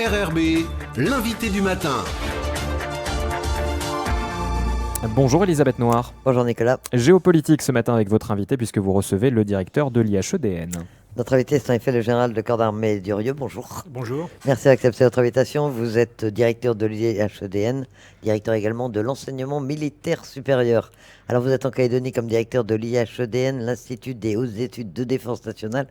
RRB, l'invité du matin. Bonjour Elisabeth Noir. Bonjour Nicolas. Géopolitique ce matin avec votre invité puisque vous recevez le directeur de l'IHEDN. Notre invité est en effet le général de corps d'armée Durieux. Bonjour. Bonjour. Merci d'accepter notre invitation. Vous êtes directeur de l'IHEDN, directeur également de l'enseignement militaire supérieur. Alors vous êtes en Calédonie comme directeur de l'IHEDN, l'Institut des hautes études de défense nationale.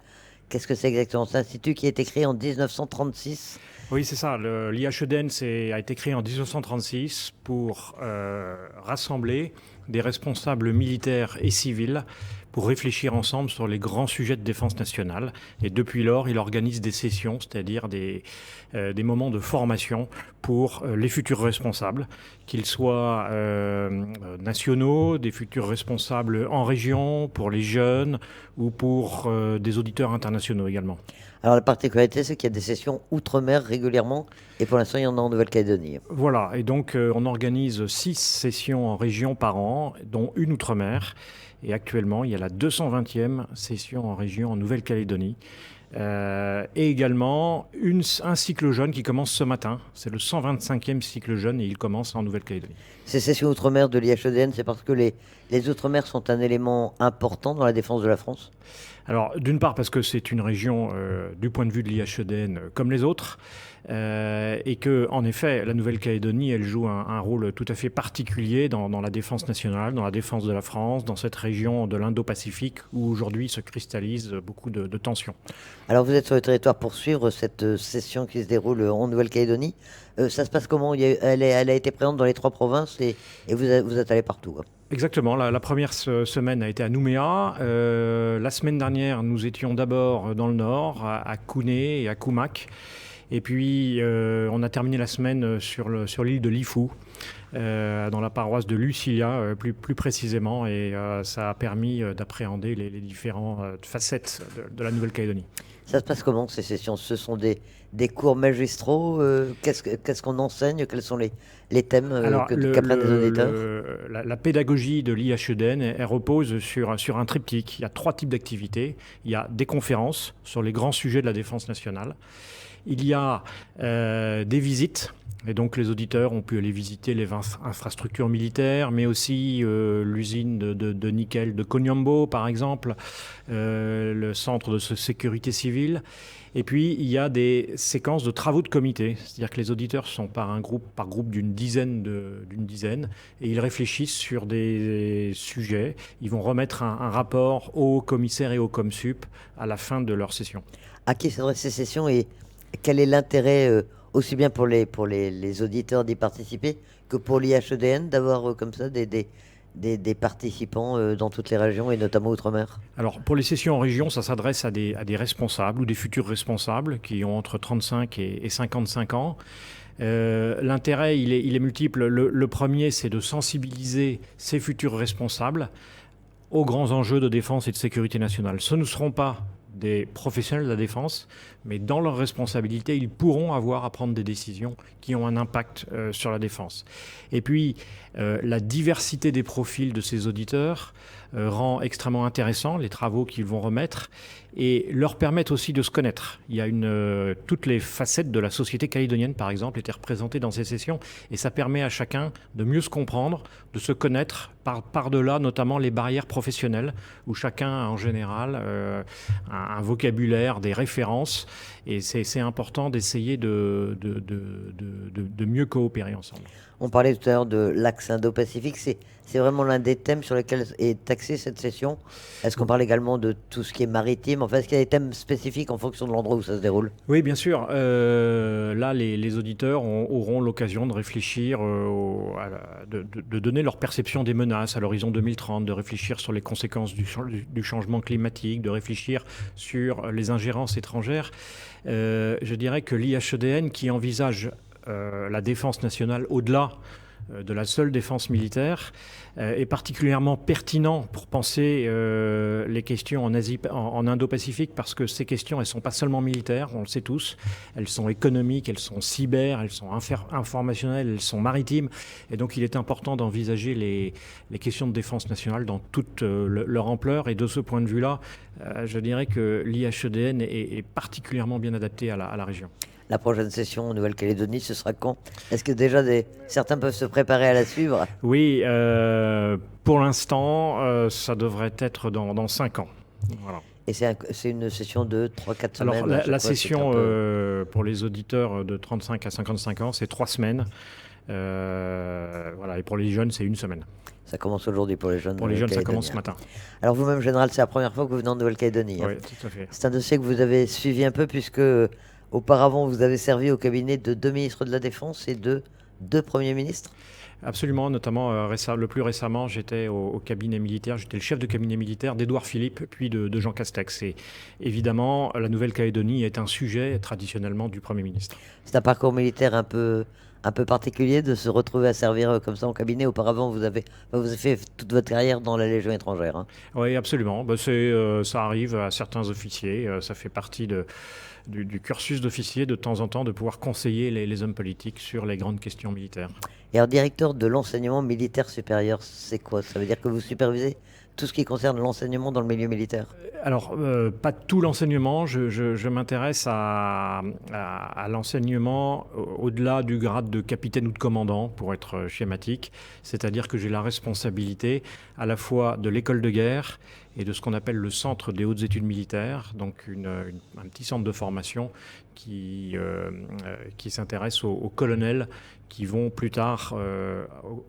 Qu'est-ce que c'est exactement? C'est un institut qui a été créé en 1936. Oui, c'est ça. L'IHEDN a été créé en 1936 pour rassembler des responsables militaires et civils pour réfléchir ensemble sur les grands sujets de défense nationale. Et depuis lors, il organise des sessions, c'est-à-dire des moments de formation pour les futurs responsables, qu'ils soient nationaux, des futurs responsables en région, pour les jeunes ou pour des auditeurs internationaux également. Alors la particularité, c'est qu'il y a des sessions outre-mer régulièrement, et pour l'instant, il y en a en Nouvelle-Calédonie. Voilà, et donc on organise 6 sessions en région par an, dont une outre-mer. Et actuellement, il y a la 220e session en région en Nouvelle-Calédonie. Et également un cycle jeune qui commence ce matin. C'est le 125e cycle jeune et il commence en Nouvelle-Calédonie. Ces sessions outre-mer de l'IHEDN, c'est parce que les outre-mer sont un élément important dans la défense de la France? Alors, d'une part parce que c'est une région, du point de vue de l'IHEDN, comme les autres, et que, en effet, la Nouvelle-Calédonie, elle joue un rôle tout à fait particulier dans la défense nationale, dans la défense de la France, dans cette région de l'Indo-Pacifique où aujourd'hui se cristallisent beaucoup de tensions. Alors vous êtes sur le territoire pour suivre cette session qui se déroule en Nouvelle-Calédonie. Ça se passe comment? Elle a été présente dans les 3 provinces et vous êtes allé partout, hein. Exactement. La première semaine a été à Nouméa. La semaine dernière, nous étions d'abord dans le nord, à Kouné et à Koumak. Et puis, on a terminé la semaine sur l'île de Lifou, dans la paroisse de Lucilia, plus précisément. Et ça a permis d'appréhender les différentes facettes de la Nouvelle-Calédonie. Ça se passe comment ces sessions? Ce sont des cours magistraux? Qu'est-ce qu'on enseigne? Quels sont les thèmes qu'apprennent les auditeurs? La pédagogie de l'IHEDN, elle repose sur un triptyque. Il y a 3 types d'activités. Il y a des conférences sur les grands sujets de la défense nationale. Il y a des visites. Et donc les auditeurs ont pu aller visiter les infrastructures militaires, mais aussi l'usine de nickel de Koniambo, par exemple, le centre de sécurité civile. Et puis il y a des séquences de travaux de comité, c'est-à-dire que les auditeurs sont par groupe d'une dizaine, et ils réfléchissent sur des sujets. Ils vont remettre un rapport aux commissaires et aux comsup à la fin de leur session. À qui s'adressent ces sessions et quel est l'intérêt aussi bien pour les auditeurs d'y participer que pour l'IHEDN d'avoir comme ça des participants dans toutes les régions et notamment outre-mer? Alors pour les sessions en région, ça s'adresse à des responsables ou des futurs responsables qui ont entre 35 et 55 ans. L'intérêt, il est multiple. Le premier, c'est de sensibiliser ces futurs responsables aux grands enjeux de défense et de sécurité nationale. Ce ne seront pas des professionnels de la défense, mais dans leur responsabilité, ils pourront avoir à prendre des décisions qui ont un impact sur la défense. Et puis, la diversité des profils de ces auditeurs rend extrêmement intéressant les travaux qu'ils vont remettre et leur permettent aussi de se connaître. Il y a toutes les facettes de la société calédonienne, par exemple, étaient représentées dans ces sessions et ça permet à chacun de mieux se comprendre, de se connaître par-delà notamment les barrières professionnelles où chacun a en général un vocabulaire, des références et c'est important d'essayer de mieux coopérer ensemble. On parlait tout à l'heure de l'axe Indo-Pacifique, c'est vraiment l'un des thèmes sur lesquels est axée cette session. Est-ce qu'on parle également de tout ce qui est maritime? Enfin, est-ce qu'il y a des thèmes spécifiques en fonction de l'endroit où ça se déroule? Oui, bien sûr. Là, les auditeurs auront l'occasion de réfléchir, de donner leur perception des menaces à l'horizon 2030, de réfléchir sur les conséquences du changement climatique, de réfléchir sur les ingérences étrangères. Je dirais que l'IHEDN qui envisage la défense nationale au-delà de la seule défense militaire est particulièrement pertinent pour penser les questions en Indo-Pacifique parce que ces questions, elles ne sont pas seulement militaires, on le sait tous, elles sont économiques, elles sont cyber, elles sont informationnelles, elles sont maritimes. Et donc il est important d'envisager les questions de défense nationale dans toute leur ampleur. Et de ce point de vue-là, je dirais que l'IHEDN est particulièrement bien adapté à la région. La prochaine session en Nouvelle-Calédonie, ce sera quand? Est-ce que déjà certains peuvent se préparer à la suivre? Oui, pour l'instant, ça devrait être dans 5 ans. Voilà. Et c'est une session de 3-4 semaines? Alors, la session pour les auditeurs de 35 à 55 ans, c'est 3 semaines. Voilà, et pour les jeunes, c'est 1 semaine. Ça commence aujourd'hui pour les jeunes. Pour les jeunes, ça commence ce matin. Alors vous-même, général, c'est la première fois que vous venez en Nouvelle-Calédonie. Oui, tout à fait. C'est un dossier que vous avez suivi un peu puisque auparavant, vous avez servi au cabinet de 2 ministres de la Défense et de 2 premiers ministres. Absolument, notamment le plus récemment, j'étais au cabinet militaire, j'étais le chef de cabinet militaire d'Édouard Philippe, puis de Jean Castex. Et évidemment, la Nouvelle-Calédonie est un sujet traditionnellement du Premier ministre. C'est un parcours militaire un peu particulier de se retrouver à servir comme ça en cabinet. Auparavant, vous avez fait toute votre carrière dans la Légion étrangère. Hein. Oui, absolument. Ça arrive à certains officiers, ça fait partie du cursus d'officier de temps en temps de pouvoir conseiller les hommes politiques sur les grandes questions militaires. Et alors, directeur de l'enseignement militaire supérieur, c'est quoi? Ça veut dire que vous supervisez tout ce qui concerne l'enseignement dans le milieu militaire? Alors, pas tout l'enseignement. Je m'intéresse à l'enseignement au-delà du grade de capitaine ou de commandant, pour être schématique. C'est-à-dire que j'ai la responsabilité à la fois de l'école de guerre et de ce qu'on appelle le centre des hautes études militaires, donc un petit centre de formation qui s'intéresse aux colonels qui vont plus tard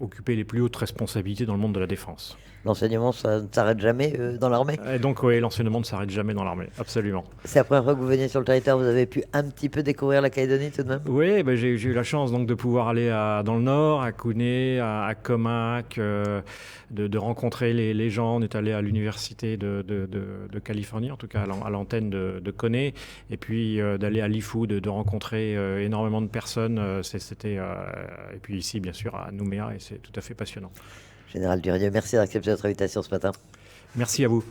occuper les plus hautes responsabilités dans le monde de la défense. L'enseignement, ça ne s'arrête jamais dans l'armée? Et donc oui, l'enseignement ne s'arrête jamais dans l'armée, absolument. C'est la première fois que vous veniez sur le territoire, vous avez pu un petit peu découvrir la Calédonie tout de même? Oui, j'ai eu la chance donc, de pouvoir aller dans le nord, à Kouné, à Comac, de rencontrer les gens. On est allé à l'université de Californie, en tout cas à l'antenne de Kouné, et puis d'aller à Lifou, de rencontrer énormément de personnes. Et puis ici, bien sûr, à Nouméa, et c'est tout à fait passionnant. Général Durieux, merci d'accepter notre invitation ce matin. Merci à vous.